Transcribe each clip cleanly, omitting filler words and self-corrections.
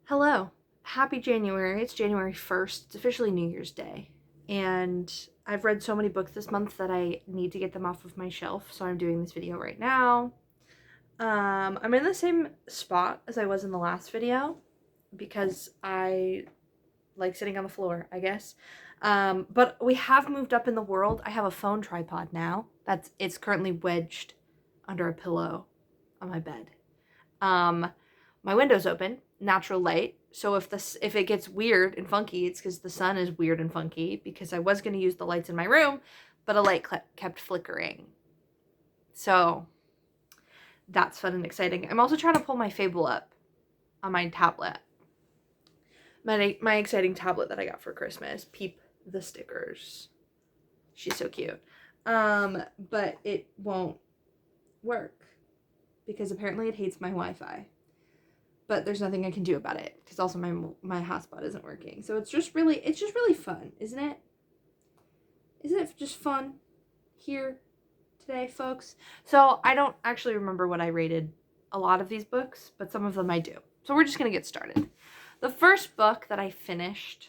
Hello. Happy January. It's January 1st. It's officially New Year's Day. And I've read so many books this month that I need to get them off of my shelf, so I'm doing this video right now. I'm in the same spot as I was in the last video because I like sitting on the floor, I guess. But we have moved up in the world. I have a phone tripod now. It's currently wedged under a pillow on my bed. Um, my window's open, natural light. So if it gets weird and funky, it's because the sun is weird and funky. Because I was gonna use the lights in my room, but a light kept flickering. So that's fun and exciting. I'm also trying to pull my Fable up on my tablet. My exciting tablet that I got for Christmas. Peep the stickers. She's so cute. But it won't work because apparently it hates my Wi-Fi. But there's nothing I can do about it because also my hotspot isn't working. So it's just really fun, isn't it? Isn't it just fun here today, folks? So I don't actually remember what I rated a lot of these books, but some of them I do. So we're just gonna get started. The first book that I finished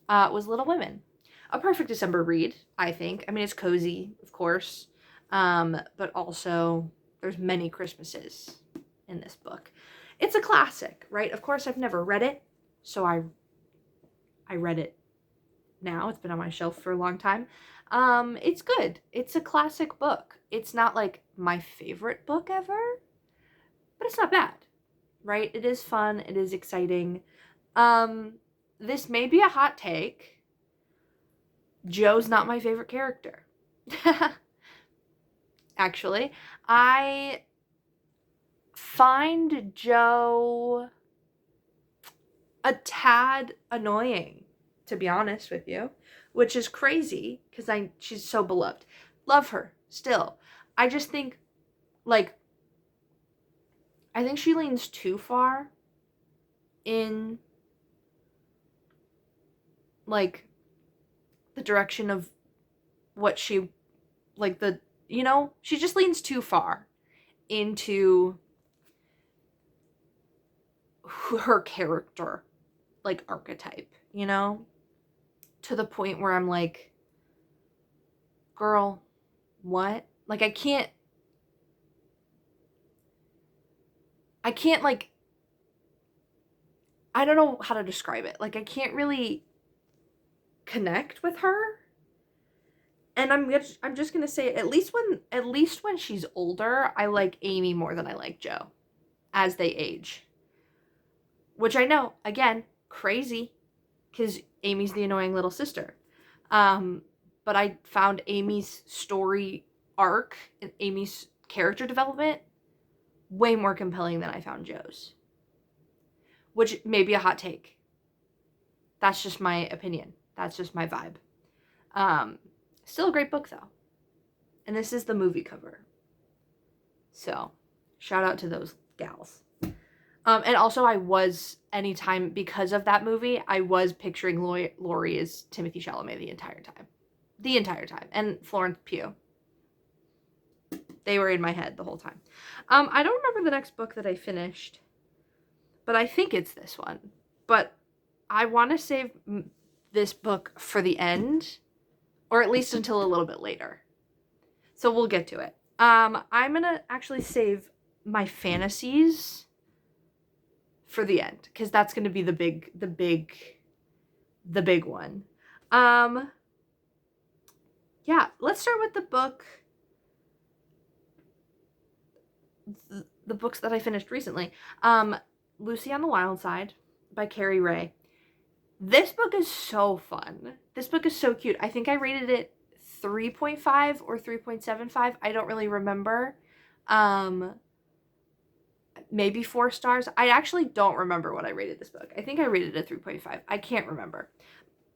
was Little Women. A perfect December read, I think. I mean, it's cozy, of course, but also there's many Christmases in this book. It's a classic, right? Of course, I've never read it, so I read it now. It's been on my shelf for a long time. It's good. It's a classic book. It's not like my favorite book ever, but it's not bad, right? It is fun. It is exciting. This may be a hot take. Jo's not my favorite character. Actually, I find Jo a tad annoying, to be honest with you, which is crazy because she's so beloved. Love her still. I just think, like, I think she leans too far in, like, the direction of what she, like, she just leans too far into her character, like, archetype, to the point where I'm like, girl, what? Like, I can't like, I don't know how to describe it. Like, I can't really connect with her. And I'm just gonna say, at least when she's older, I like Amy more than I like Jo as they age. Which I know, again, crazy, because Amy's the annoying little sister. But I found Amy's story arc and Amy's character development way more compelling than I found Jo's. Which may be a hot take. That's just my opinion. That's just my vibe. Still a great book, though. And this is the movie cover. So, shout out to those gals. And also anytime, because of that movie, I was picturing Laurie as Timothée Chalamet the entire time. The entire time. And Florence Pugh. They were in my head the whole time. I don't remember the next book that I finished, but I think it's this one. But I want to save this book for the end, or at least until a little bit later. So we'll get to it. I'm going to actually save my fantasies for the end, because that's going to be the big one. Yeah, let's start with the book. The books that I finished recently. Lucy on the Wild Side by Carrie Ray. This book is so fun. This book is so cute. I think I rated it 3.5 or 3.75. I don't really remember. Maybe 4 stars. I actually don't remember what I rated this book. I think I rated it a 3.5. I can't remember.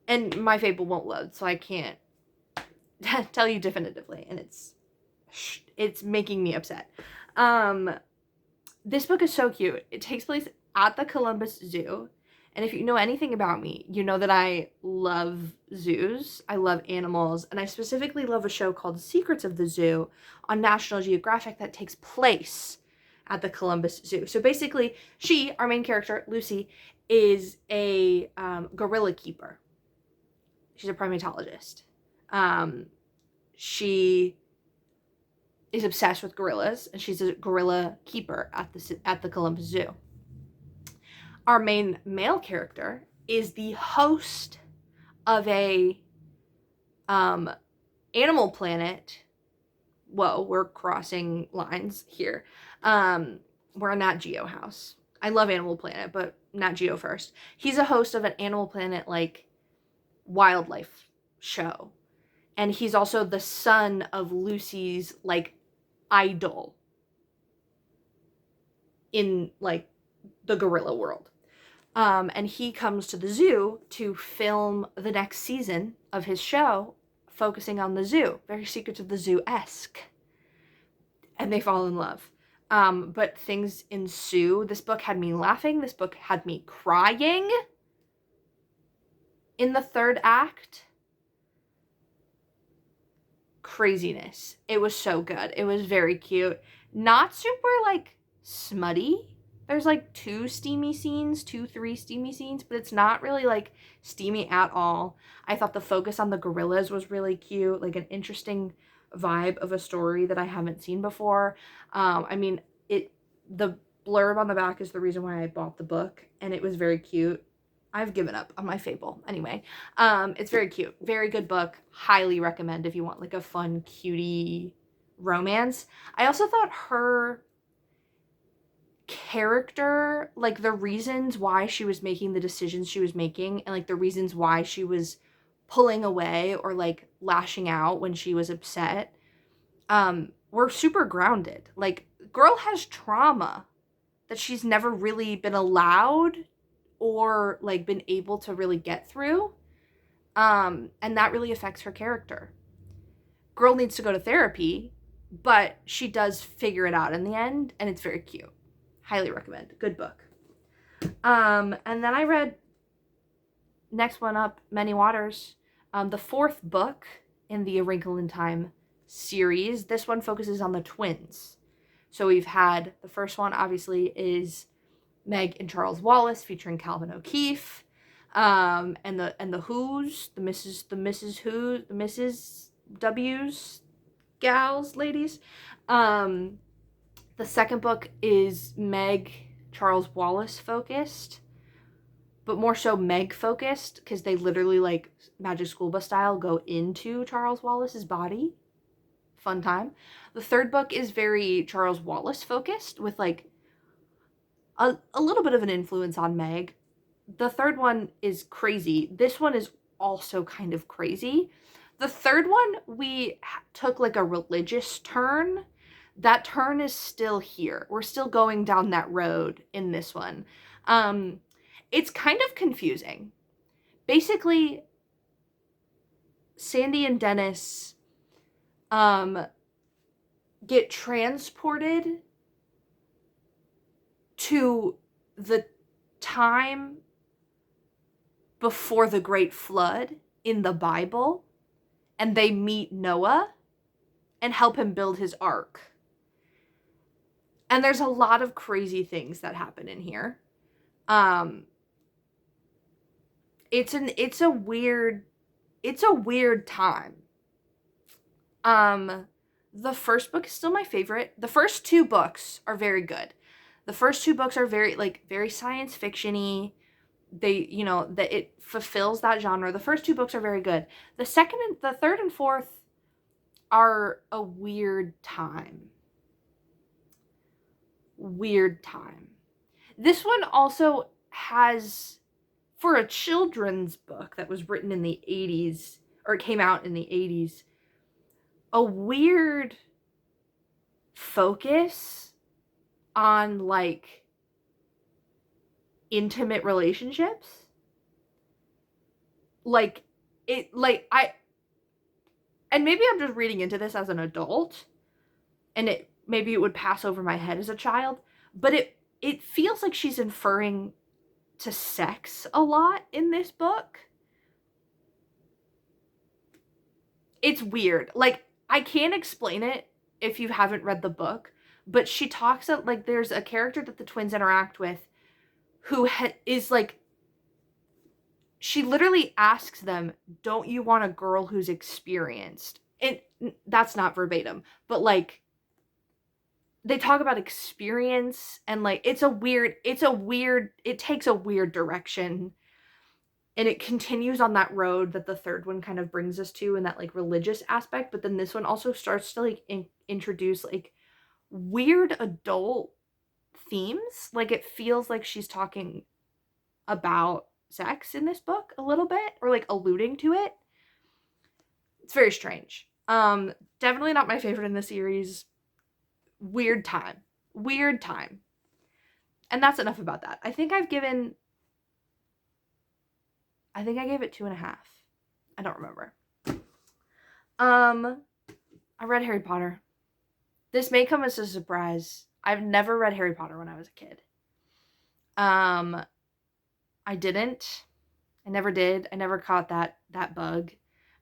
And my Fable won't load, so I can't tell you definitively. And it's making me upset. This book is so cute. It takes place at the Columbus Zoo. And if you know anything about me, you know that I love zoos. I love animals. And I specifically love a show called Secrets of the Zoo on National Geographic that takes place at the Columbus Zoo. So basically, she, our main character, Lucy, is a gorilla keeper. She's a primatologist. She is obsessed with gorillas, and she's a gorilla keeper at the Columbus Zoo. Our main male character is the host of a Animal Planet. Whoa, we're crossing lines here. We're a Nat Geo house. I love Animal Planet, but Nat Geo first. He's a host of an Animal Planet like wildlife show. And he's also the son of Lucy's like idol in like the gorilla world. And he comes to the zoo to film the next season of his show, focusing on the zoo. Very Secrets of the Zoo-esque. And they fall in love. But things ensue. This book had me laughing. This book had me crying in the third act. Craziness. It was so good. It was very cute. Not super, like, smutty. There's, like, 3 steamy scenes, but it's not really, like, steamy at all. I thought the focus on the gorillas was really cute. Like, an interesting vibe of a story that I haven't seen before. I mean, the blurb on the back is the reason why I bought the book, and it was very cute. I've given up on my Fable. Anyway, it's very cute. Very good book. Highly recommend if you want, like, a fun, cutie romance. I also thought her character, like, the reasons why she was making the decisions she was making, and, like, the reasons why she was pulling away or, like, lashing out when she was upset, were super grounded. Like, girl has trauma that she's never really been allowed or, like, been able to really get through, and that really affects her character. Girl needs to go to therapy, but she does figure it out in the end, and it's very cute. Highly recommend. Good book. And then I read, next one up, Many Waters, the 4th book in the A Wrinkle in Time series. This one focuses on the twins. So we've had, the first one obviously is Meg and Charles Wallace featuring Calvin O'Keefe, and the Who's, the Mrs. W's, gals, ladies. The second book is Meg, Charles Wallace focused, but more so Meg focused, because they literally, like, Magic School Bus style, go into Charles Wallace's body. Fun time. The third book is very Charles Wallace focused, with, like, a little bit of an influence on Meg. The third one is crazy. This one is also kind of crazy. The third one, we took, like, a religious turn. That turn is still here. We're still going down that road in this one. It's kind of confusing. Basically, Sandy and Dennis get transported to the time before the Great Flood in the Bible, and they meet Noah and help him build his ark. And there's a lot of crazy things that happen in here. It's a weird time. The first book is still my favorite. The first 2 books are very good. The first 2 books are very science fiction-y. They, you know, that it fulfills that genre. The first 2 books are very good. The third and fourth are a weird time. This one also has, for a children's book that was written in the 80s, or it came out in the 80s, a weird focus on, like, intimate relationships. And maybe I'm just reading into this as an adult, and maybe it would pass over my head as a child, but it feels like she's inferring to sex a lot in this book. It's weird. Like, I can't explain it if you haven't read the book, But she talks of, like, there's a character that the twins interact with who is like, she literally asks them, don't you want a girl who's experienced? And that's not verbatim, but like, they talk about experience, and like, it takes a weird direction, and it continues on that road that the third one kind of brings us to, in that like religious aspect. But then this one also starts to like introduce like weird adult themes. Like, it feels like she's talking about sex in this book a little bit, or like alluding to it. It's very strange. Definitely not my favorite in the series. Weird time. And that's enough about that. I think I gave it 2.5. I don't remember. I read Harry Potter. This may come as a surprise. I've never read Harry Potter when I was a kid. I didn't. I never did. I never caught that bug.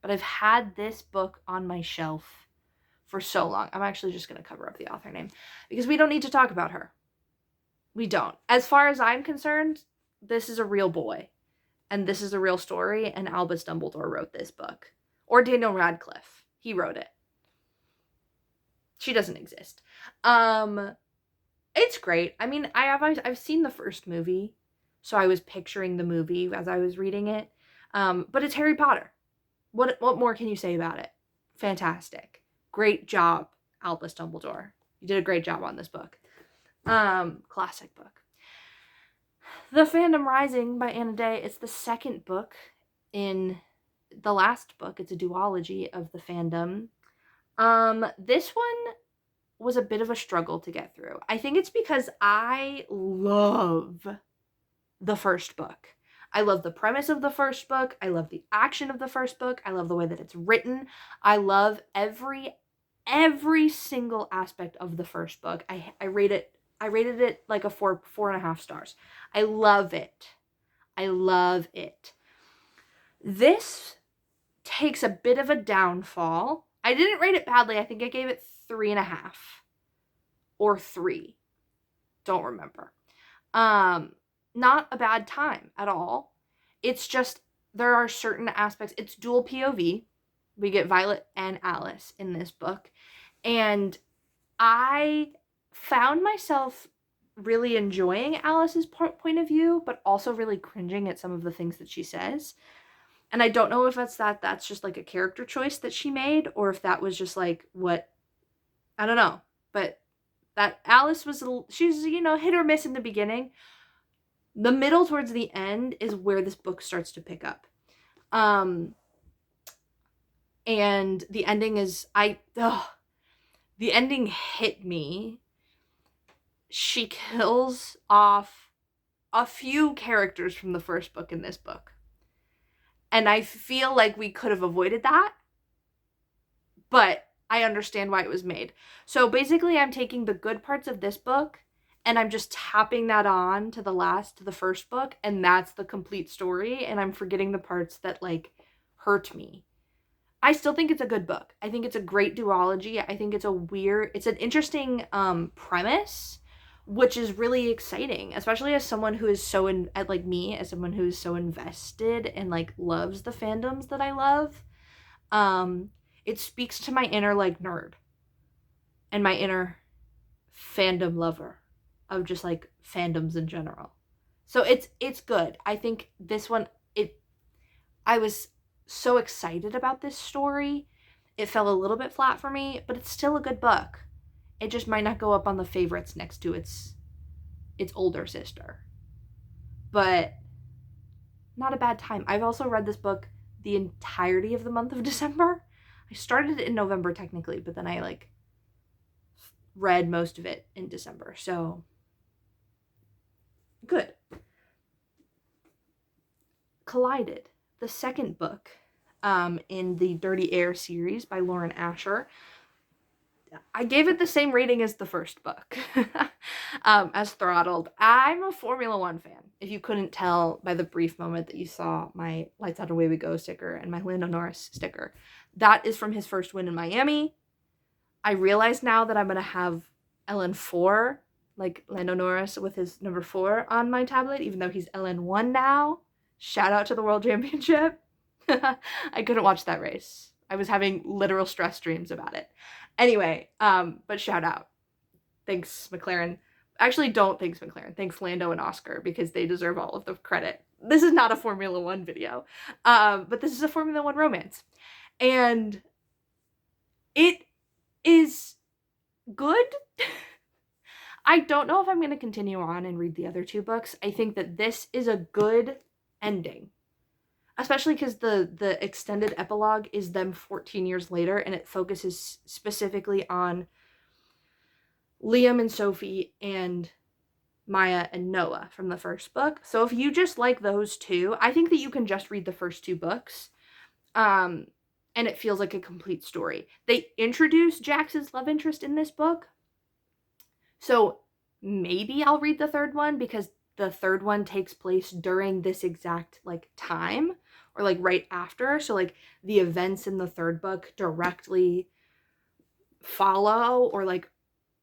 But I've had this book on my shelf for so long. I'm actually just going to cover up the author name because we don't need to talk about her. We don't. As far as I'm concerned, this is a real boy. And this is a real story, and Albus Dumbledore wrote this book. Or Daniel Radcliffe. He wrote it. She doesn't exist. It's great. I mean, I've seen the first movie, so I was picturing the movie as I was reading it. But it's Harry Potter. What more can you say about it? Fantastic. Great job, Albus Dumbledore. You did a great job on this book. Classic book. The Fandom Rising by Anna Day. It's the second book in the last book. It's a duology of the fandom. This one was a bit of a struggle to get through. I think it's because I love the first book. I love the premise of the first book. I love the action of the first book. I love the way that it's written. I love every single aspect of the first book. I rated it like a 4.5 stars. I love it. This takes a bit of a downfall. I didn't rate it badly. I think I gave it 3.5 or 3. Don't remember. Not a bad time at all. It's just, there are certain aspects. It's dual POV. We get Violet and Alice in this book. And I found myself really enjoying Alice's point of view, but also really cringing at some of the things that she says. And I don't know if that's just like a character choice that she made, or if that was just like what, I don't know. But that Alice she's, hit or miss in the beginning. The middle towards the end is where this book starts to pick up. And the ending is, the ending hit me. She kills off a few characters from the first book in this book. And I feel like we could have avoided that, but I understand why it was made. So basically, I'm taking the good parts of this book and I'm just tapping that on to the first book, and that's the complete story, and I'm forgetting the parts that like hurt me. I still think it's a good book. I think it's a great duology. I think it's an interesting premise, which is really exciting, especially as someone who is as someone who is so invested and like loves the fandoms that I love. It speaks to my inner like nerd and my inner fandom lover of just like fandoms in general. So it's good. I think this one, I was so excited about this story. It fell a little bit flat for me, but it's still a good book. It just might not go up on the favorites next to its older sister. But not a bad time. I've also read this book the entirety of the month of December. I started it in November technically, but then I like read most of it in December. So good. Collided, the second book in the Dirty Air series by Lauren Asher. I gave it the same rating as the first book, as Throttled. I'm a Formula One fan, if you couldn't tell by the brief moment that you saw my Lights Out Away We Go sticker and my Lando Norris sticker. That is from his first win in Miami. I realize now that I'm going to have LN4, like Lando Norris with his number 4 on my tablet, even though he's LN1 now. Shout out to the World Championship. I couldn't watch that race. I was having literal stress dreams about it. Anyway, but shout out. Thanks, McLaren. Actually, don't thanks McLaren. Thanks Lando and Oscar, because they deserve all of the credit. This is not a Formula One video, but this is a Formula One romance. And it is good. I don't know if I'm going to continue on and read the other 2 books. I think that this is a good ending, especially because the extended epilogue is them 14 years later, and it focuses specifically on Liam and Sophie and Maya and Noah from the first book. So if you just like those 2, I think that you can just read the first 2 books. And it feels like a complete story. They introduce Jax's love interest in this book. So maybe I'll read the 3rd one, because the 3rd one takes place during this exact like time, or like right after. So like the events in the 3rd book directly follow or like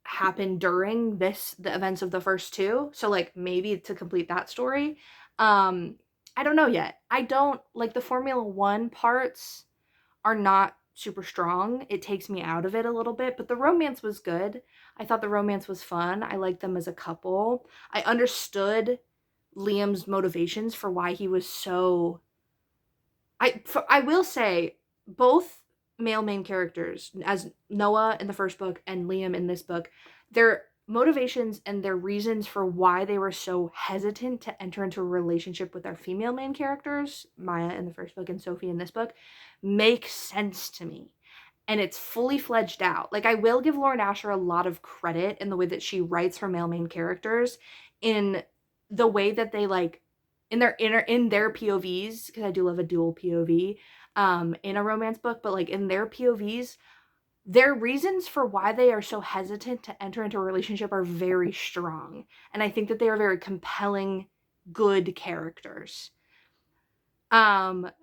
happen during the events of the first 2. So like maybe to complete that story. I don't know yet. I don't like the Formula One parts are not super strong. It takes me out of it a little bit, but the romance was good. I thought the romance was fun. I liked them as a couple. I understood Liam's motivations for why he was so... I will say, both male main characters, as Noah in the first book and Liam in this book, their motivations and their reasons for why they were so hesitant to enter into a relationship with their female main characters, Maya in the first book and Sophie in this book, make sense to me. And it's fully fledged out. Like, I will give Lauren Asher a lot of credit in the way that she writes her male main characters, in the way that they like in their POVs, because I do love a dual POV in a romance book, but like in their POVs, their reasons for why they are so hesitant to enter into a relationship are very strong. And I think that they are very compelling, good characters. The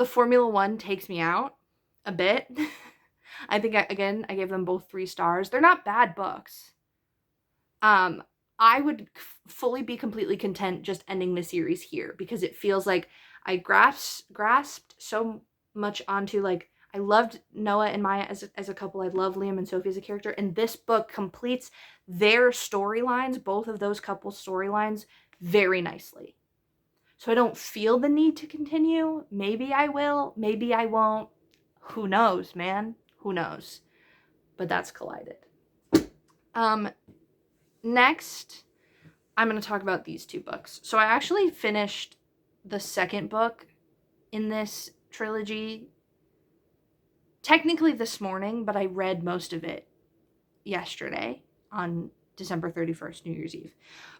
Formula One takes me out a bit. I think, again, I gave them both 3 stars. They're not bad books. I would fully be completely content just ending the series here, because it feels like I grasped so much onto, like, I loved Noah and Maya as a couple. I love Liam and Sophie as a character. And this book completes their storylines, both of those couples' storylines, very nicely. So I don't feel the need to continue. Maybe I will, maybe I won't. Who knows, man? Who knows? But that's Collided. Next, I'm going to talk about these 2 books. So I actually finished the 2nd book in this trilogy technically this morning, but I read most of it yesterday on December 31st, New Year's Eve.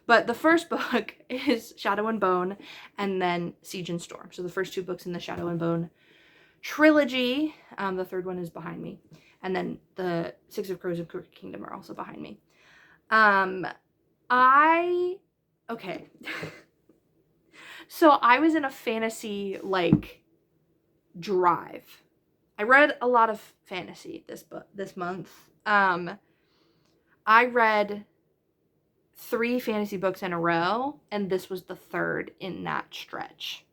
But the first book is Shadow and Bone, and then Siege and Storm. So the first 2 books in the Shadow and Bone trilogy. The 3rd one is behind me. And then the Six of Crows and Crooked Kingdom are also behind me. Okay. So I was in a fantasy, like, drive. I read a lot of fantasy this month. I read 3 fantasy books in a row, and this was the 3rd in that stretch.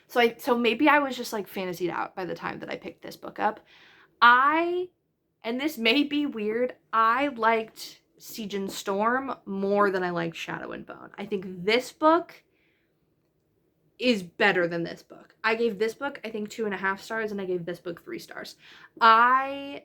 So maybe I was just like fantasied out by the time that I picked this book up. And this may be weird, I liked Siege and Storm more than I liked Shadow and Bone. I think this book is better than this book. I gave this book, I think, 2.5 stars, and I gave this book 3 stars. I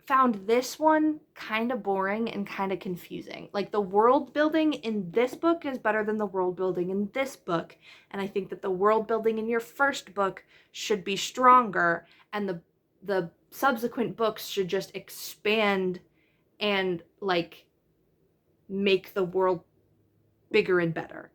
found this one kind of boring and kind of confusing. Like, the world building in this book is better than the world building in this book, and I think that the world building in your first book should be stronger, and the subsequent books should just expand and, like, make the world bigger and better.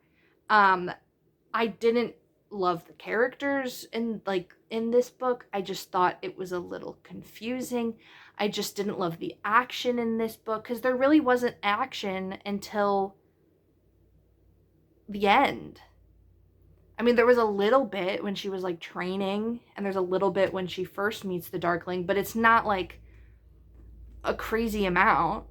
I didn't love the characters in this book. I just thought it was a little confusing. I just didn't love the action in this book, because there really wasn't action until the end. I mean, there was a little bit when she was, like, training, and there's a little bit when she first meets the Darkling, but it's not, like, a crazy amount.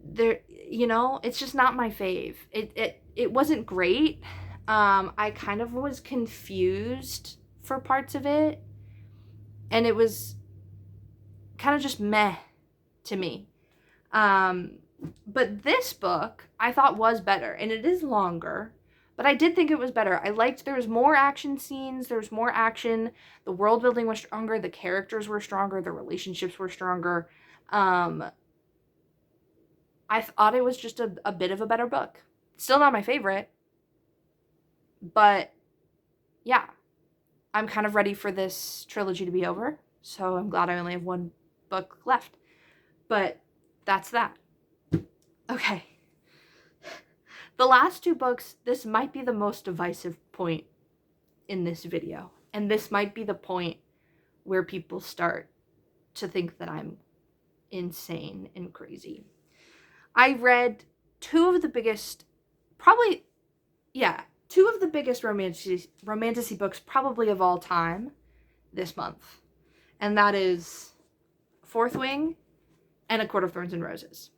There, you know, it's just not my fave. It wasn't great. I kind of was confused for parts of it, and it was kind of just meh to me. But this book I thought was better, and it is longer, but I did think it was better. I liked there was more action scenes, there was more action, the world building was stronger, the characters were stronger, the relationships were stronger. I thought it was just a bit of a better book. Still not my favorite, but yeah, I'm kind of ready for this trilogy to be over, so I'm glad I only have one book left. But that's that. Okay. The last two books, this might be the most divisive point in this video, and this might be the point where people start to think that I'm insane and crazy. I read two of the biggest romantasy books probably of all time this month. And that is Fourth Wing and A Court of Thorns and Roses.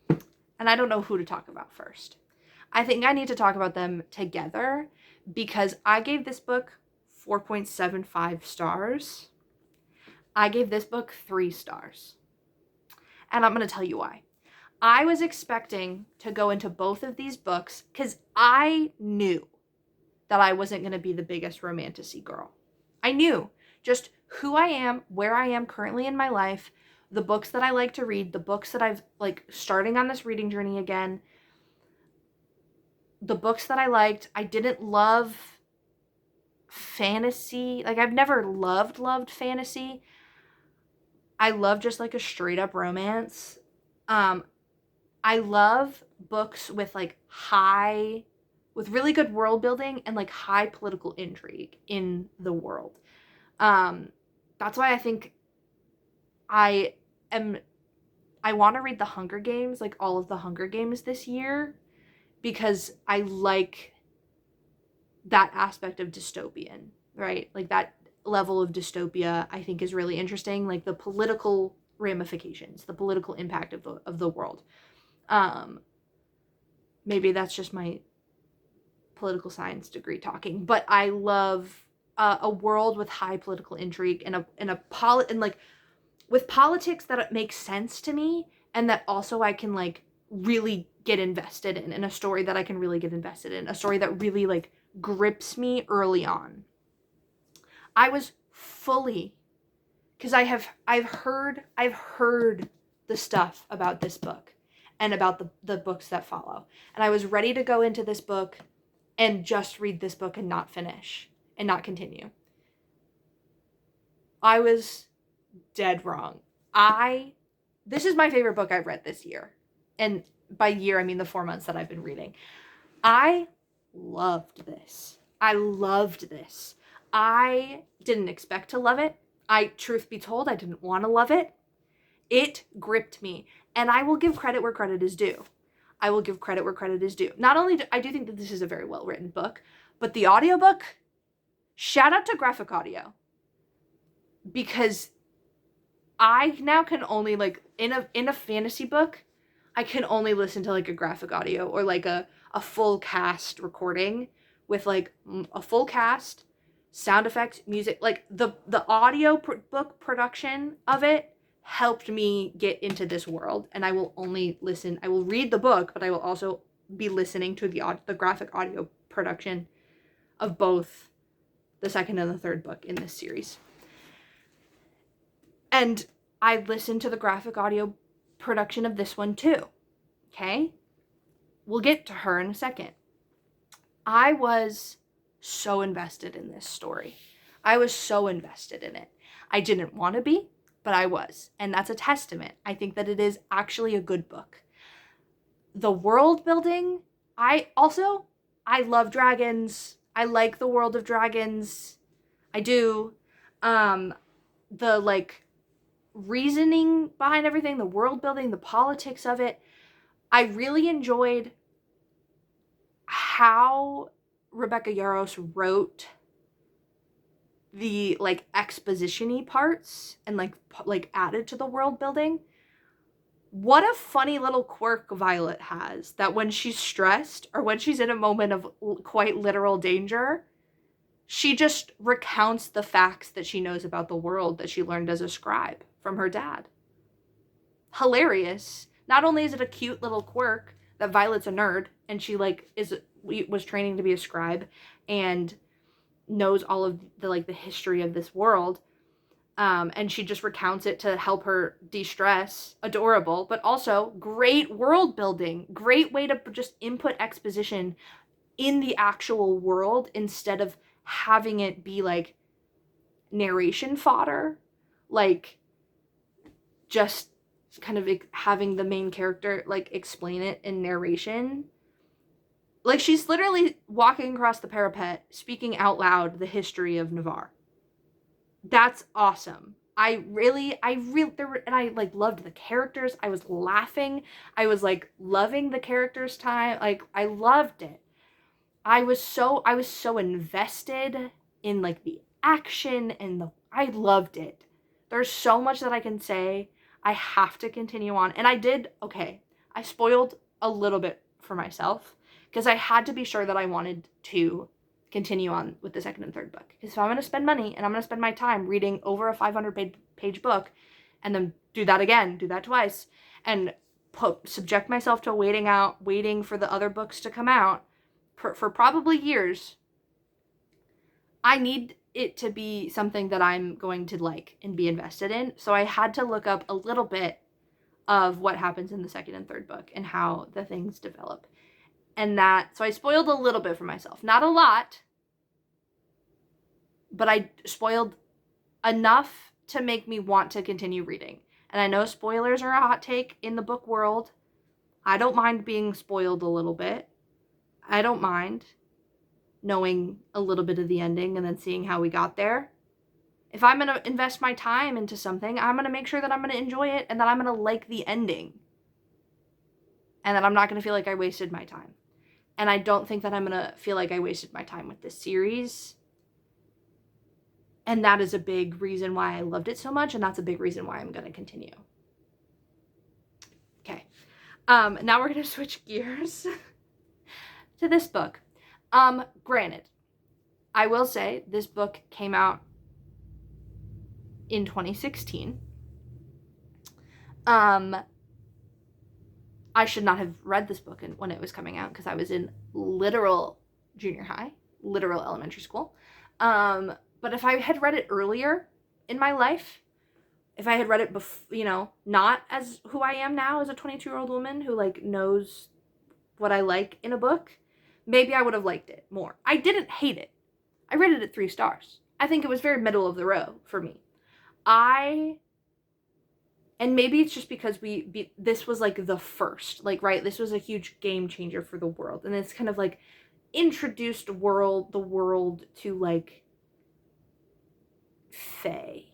And I don't know who to talk about first. I think I need to talk about them together because I gave this book 4.75 stars. I gave this book 3 stars. And I'm going to tell you why. I was expecting to go into both of these books because I knew that I wasn't going to be the biggest romantasy girl. I knew just who I am, where I am currently in my life, the books that I like to read, the books that I've, like, starting on this reading journey again, the books that I liked. I didn't love fantasy. Like, I've never loved fantasy. I love just, like, a straight up romance. I love books with, like, with really good world building and, like, high political intrigue in the world. That's why I think I want to read The Hunger Games, like all of the Hunger Games this year, because I like that aspect of dystopian, right? Like that level of dystopia I think is really interesting, like the political ramifications, the political impact of the world. Maybe that's just my political science degree talking, but I love a world with high political intrigue and like with politics that makes sense to me and that also I can like really get invested in a story that I can really get invested in, a story that really like grips me early on. I was fully, because I've heard the stuff about this book and about the books that follow, and I was ready to go into this book and just read this book and not finish and not continue. I was dead wrong. This is my favorite book I've read this year. And by year, I mean the 4 months that I've been reading. I loved this. I didn't expect to love it. Truth be told, I didn't want to love it. It gripped me. And I will give credit where credit is due. Not only do I think that this is a very well-written book, but the audiobook, shout out to Graphic Audio. Because I now can only, like, in a fantasy book, I can only listen to, like, a graphic audio or, like, a full cast recording with, like, a full cast, sound effects, music. Like, the audio book production of it helped me get into this world, and I will read the book, but I will also be listening to the graphic audio production of both the second and the third book in this series. And I listened to the graphic audio production of this one too. Okay? We'll get to her in a second. I was so invested in this story. I was so invested in it. I didn't want to be, but I was. And that's a testament. I think that it is actually a good book. The world building, I love dragons. I like the world of dragons. I do. The, like, reasoning behind everything, the world building, the politics of it. I really enjoyed how Rebecca Yarros wrote the like exposition-y parts and like added to the world building. What a funny little quirk Violet has, that when she's stressed or when she's in a moment of quite literal danger, she just recounts the facts that she knows about the world that she learned as a scribe from her dad. Hilarious. Not only is it a cute little quirk that Violet's a nerd and she like was training to be a scribe and knows all of the history of this world, and she just recounts it to help her de-stress. Adorable, but also great world building. Great way to just input exposition in the actual world instead of having it be like narration fodder. Like just kind of having the main character like explain it in narration. Like she's literally walking across the parapet speaking out loud the history of Navarre. That's awesome. I like loved the characters. I was laughing. I was like loving the characters' time. Like I loved it. I was so invested in like the action and I loved it. There's so much that I can say. I have to continue on. And I spoiled a little bit for myself because I had to be sure that I wanted to continue on with the second and third book. Because if I'm going to spend money and I'm going to spend my time reading over a 500-page book and then do that twice, and subject myself to waiting for the other books to come out for probably years, I need it to be something that I'm going to like and be invested in. So I had to look up a little bit of what happens in the second and third book and how the things develop. So I spoiled a little bit for myself. Not a lot, but I spoiled enough to make me want to continue reading. And I know spoilers are a hot take in the book world. I don't mind being spoiled a little bit. I don't mind knowing a little bit of the ending and then seeing how we got there. If I'm going to invest my time into something, I'm going to make sure that I'm going to enjoy it and that I'm going to like the ending. And that I'm not going to feel like I wasted my time. And I don't think that I'm going to feel like I wasted my time with this series. And that is a big reason why I loved it so much. And that's a big reason why I'm going to continue. Okay. Now we're going to switch gears to this book. Granted, I will say this book came out in 2016. I should not have read this book when it was coming out because I was in literal junior high, literal elementary school. But if I had read it earlier in my life, if I had read it not as who I am now as a 22-year-old woman who like knows what I like in a book, maybe I would have liked it more. I didn't hate it. I rated it 3 stars. I think it was very middle of the road for me. And maybe it's just because this was like the first, like, right? This was a huge game changer for the world. And it's kind of like introduced the world to like fae.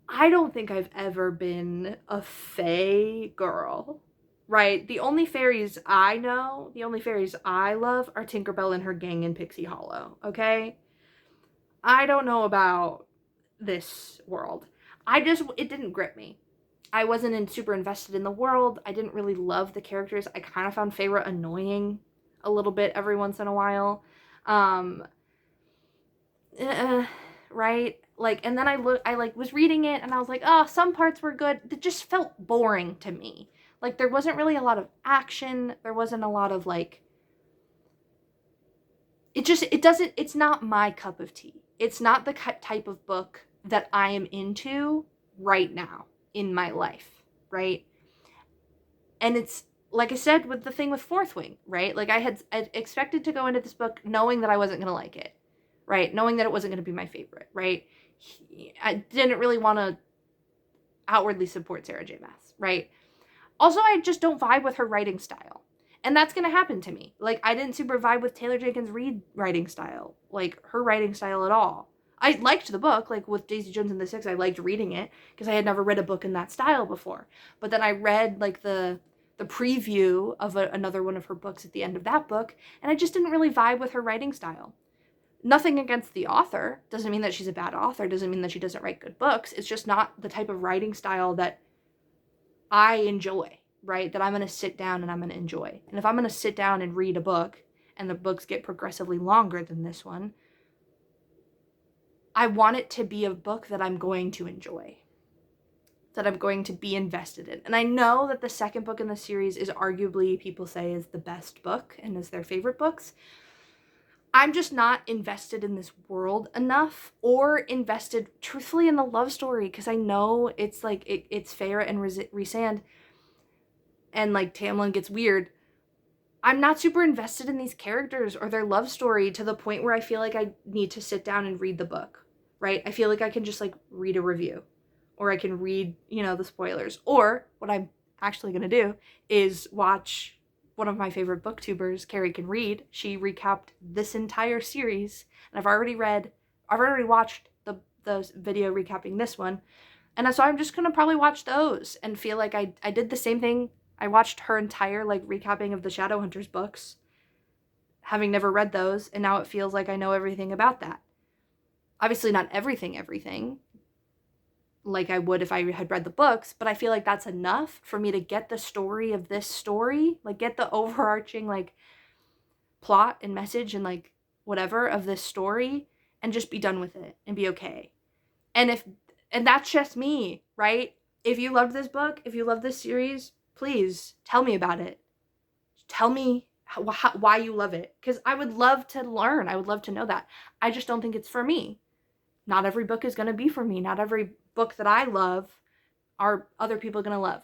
I don't think I've ever been a fae girl, right? The only fairies I know, the only fairies I love are Tinkerbell and her gang in Pixie Hollow, okay? I don't know about this world. It didn't grip me. I wasn't super invested in the world. I didn't really love the characters. I kind of found Feyre annoying a little bit every once in a while. Right? Like, and then I was reading it and I was like, oh, some parts were good. It just felt boring to me. Like, there wasn't really a lot of action. There wasn't a lot of like, it's not my cup of tea. It's not the type of book that I am into right now in my life, right? And it's, like I said, with the thing with Fourth Wing, right? Like, I expected to go into this book knowing that I wasn't going to like it, right? Knowing that it wasn't going to be my favorite, right? I didn't really want to outwardly support Sarah J. Maas, right? Also, I just don't vibe with her writing style. And that's going to happen to me. Like, I didn't super vibe with Taylor Jenkins Reid writing style, like her writing style at all. I liked the book, like with Daisy Jones and the Six, I liked reading it because I had never read a book in that style before. But then I read like the preview of another one of her books at the end of that book, and I just didn't really vibe with her writing style. Nothing against the author. Doesn't mean that she's a bad author. Doesn't mean that she doesn't write good books. It's just not the type of writing style that I enjoy, right? That I'm going to sit down and I'm going to enjoy. And if I'm going to sit down and read a book and the books get progressively longer than this one, I want it to be a book that I'm going to enjoy, that I'm going to be invested in. And I know that the second book in the series is arguably, people say, is the best book and is their favorite books. I'm just not invested in this world enough, or invested truthfully in the love story, because I know it's like it's Feyre and Rhysand, and like Tamlin gets weird. I'm not super invested in these characters or their love story to the point where I feel like I need to sit down and read the book, right? I feel like I can just like read a review, or I can read, the spoilers. Or what I'm actually going to do is watch one of my favorite booktubers, Carrie Can Read. She recapped this entire series, and I've already watched the video recapping this one. And so I'm just going to probably watch those and feel like I did the same thing. I watched her entire like recapping of the Shadowhunters books, having never read those, and now it feels like I know everything about that. Obviously not everything, like I would if I had read the books, but I feel like that's enough for me to get the story of this story, like get the overarching like plot and message and like whatever of this story, and just be done with it and be okay. And that's just me, right? If you loved this book, if you love this series, please tell me about it. Tell me why you love it, because I would love to learn. I would love to know that. I just don't think it's for me. Not every book is going to be for me. Not every book that I love are other people going to love.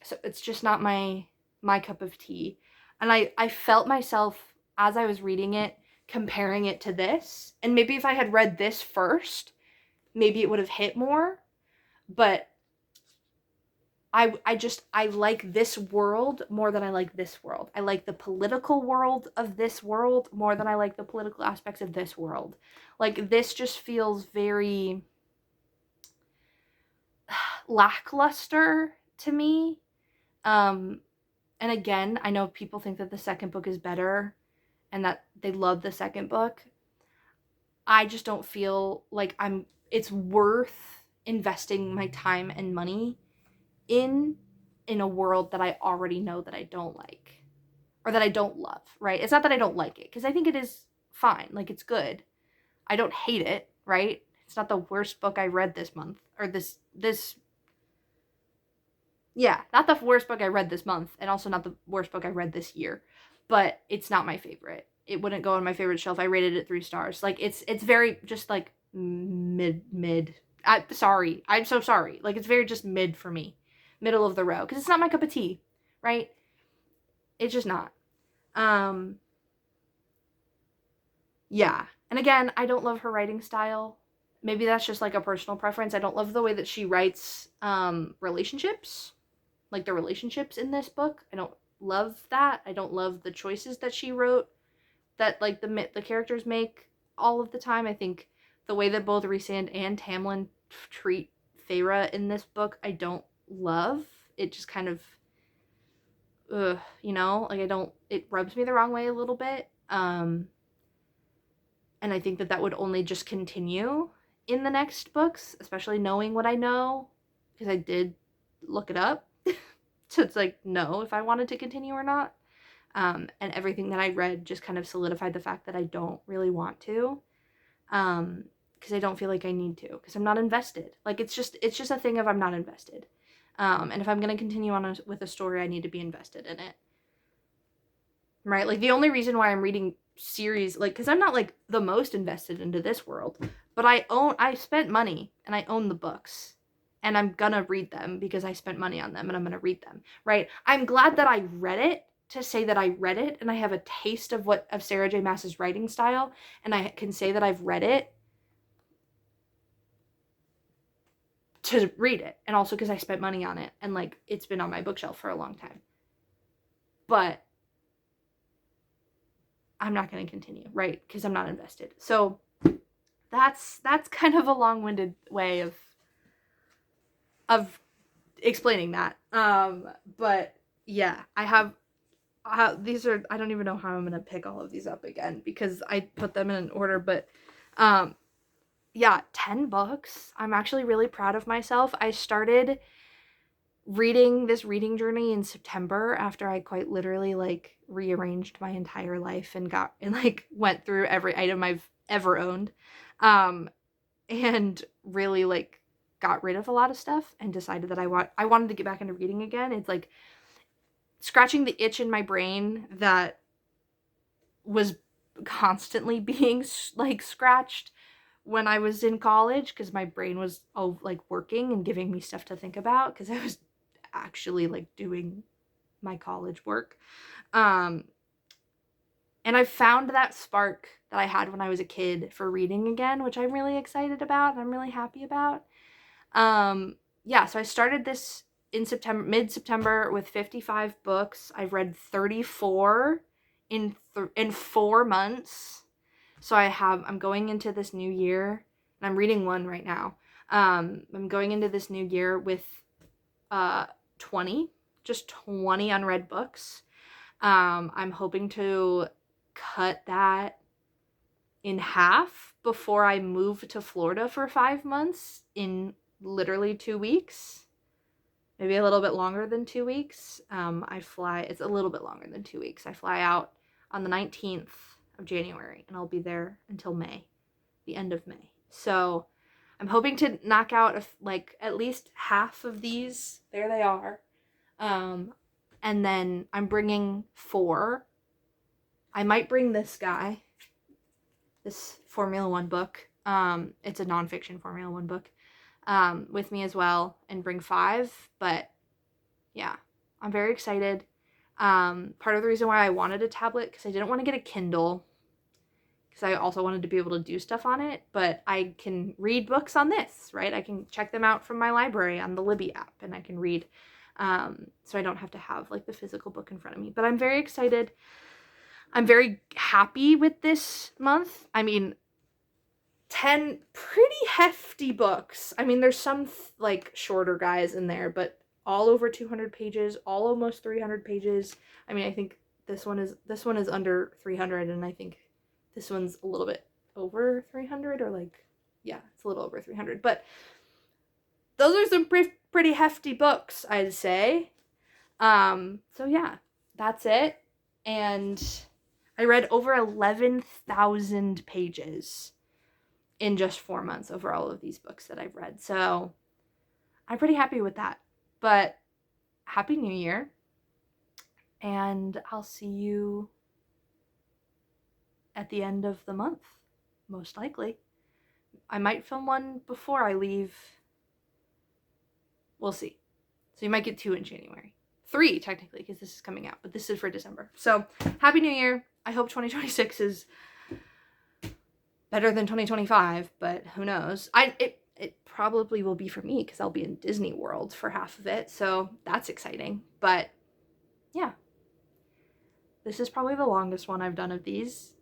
So it's just not my cup of tea. And I felt myself, as I was reading it, comparing it to this. And maybe if I had read this first, maybe it would have hit more. But I like this world more than I like this world. I like the political world of this world more than I like the political aspects of this world. Like, this just feels very lackluster to me. And again, I know people think that the second book is better and that they love the second book. I just don't feel like it's worth investing my time and money in a world that I already know that I don't like, or that I don't love, right? It's not that I don't like it, because I think it is fine. Like, it's good. I don't hate it, right? It's not the worst book I read this month, or not the worst book I read this month, and also not the worst book I read this year, but it's not my favorite. It wouldn't go on my favorite shelf. I rated it 3 stars. Like, it's very just like mid. I'm so sorry. Like, it's very just mid for me. Middle of the road, because it's not my cup of tea, right? It's just not. Yeah. And again, I don't love her writing style. Maybe that's just like a personal preference. I don't love the way that she writes relationships, like the relationships in this book. I don't love that. I don't love the choices that she wrote, that like the characters make all of the time. I think the way that both Rhysand and Tamlin treat Feyre in this book, I don't love. It just kind of like it rubs me the wrong way a little bit. And I think that would only just continue in the next books, especially knowing what I know, because I did look it up to like know if I wanted to continue or not. And everything that I read just kind of solidified the fact that I don't really want to. Because I don't feel like I need to, because I'm not invested. Like, it's just a thing of I'm not invested. And if I'm going to continue on with a story, I need to be invested in it. Right? Like, the only reason why I'm reading series, like, because I'm not, like, the most invested into this world, but I spent money, and I own the books, and I'm gonna read them because I spent money on them, and I'm gonna read them, right? I'm glad that I read it to say that I read it, and I have a taste of Sarah J. Maas's writing style, and I can say that I've read it to read it, and also because I spent money on it, and like, it's been on my bookshelf for a long time. But I'm not going to continue, right? Because I'm not invested. So that's kind of a long-winded way of explaining that. But yeah, I have these are, I don't even know how I'm gonna pick all of these up again because I put them in an order, but yeah, 10 books. I'm actually really proud of myself. I started reading this reading journey in September after I quite literally like rearranged my entire life and like went through every item I've ever owned. And really like got rid of a lot of stuff and decided that I wanted to get back into reading again. It's like scratching the itch in my brain that was constantly being like scratched when I was in college because my brain was like working and giving me stuff to think about because I was actually like doing my college work. And I found that spark that I had when I was a kid for reading again, which I'm really excited about and I'm really happy about. Yeah, so I started this in September, mid-September, with 55 books. I've read 34 in 4 months. So I'm going into this new year, and I'm reading one right now. I'm going into this new year with 20 unread books. I'm hoping to cut that in half before I move to Florida for 5 months in literally 2 weeks. Maybe a little bit longer than 2 weeks. It's a little bit longer than 2 weeks. I fly out on the 19th of January and I'll be there until May, the end of May. So I'm hoping to knock out like at least half of these. There they are. And then I'm bringing 4. I might bring this guy, this Formula One book. It's a nonfiction Formula One book, with me as well, and bring 5. But yeah, I'm very excited. Part of the reason why I wanted a tablet, because I didn't want to get a Kindle, because I also wanted to be able to do stuff on it, but I can read books on this, right? I can check them out from my library on the Libby app, and I can read, so I don't have to have like the physical book in front of me. But I'm very excited. I'm very happy with this month. I mean, 10 pretty hefty books. I mean, there's some like shorter guys in there, but all over 200 pages, all almost 300 pages. I mean, I think this one is under 300, and I think this one's a little bit over 300, or like, yeah, it's a little over 300. But those are some pretty hefty books, I'd say. So yeah, that's it. And I read over 11,000 pages in just 4 months over all of these books that I've read. So I'm pretty happy with that. But Happy New Year. And I'll see you at the end of the month, most likely. I might film one before I leave. We'll see. So you might get 2 in January. 3, technically, because this is coming out. But this is for December. So, Happy New Year. I hope 2026 is better than 2025, but who knows? It probably will be for me because I'll be in Disney World for half of it, so that's exciting. But yeah, this is probably the longest one I've done of these,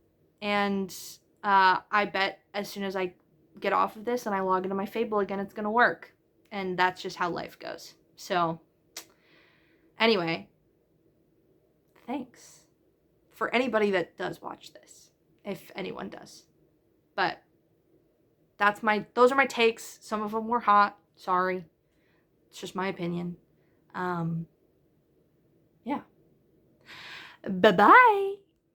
and I bet as soon as I get off of this and I log into my Fable again, it's gonna work, and that's just how life goes. So anyway, thanks for anybody that does watch this, if anyone does. But those are my takes. Some of them were hot. Sorry. It's just my opinion. Yeah. Bye-bye.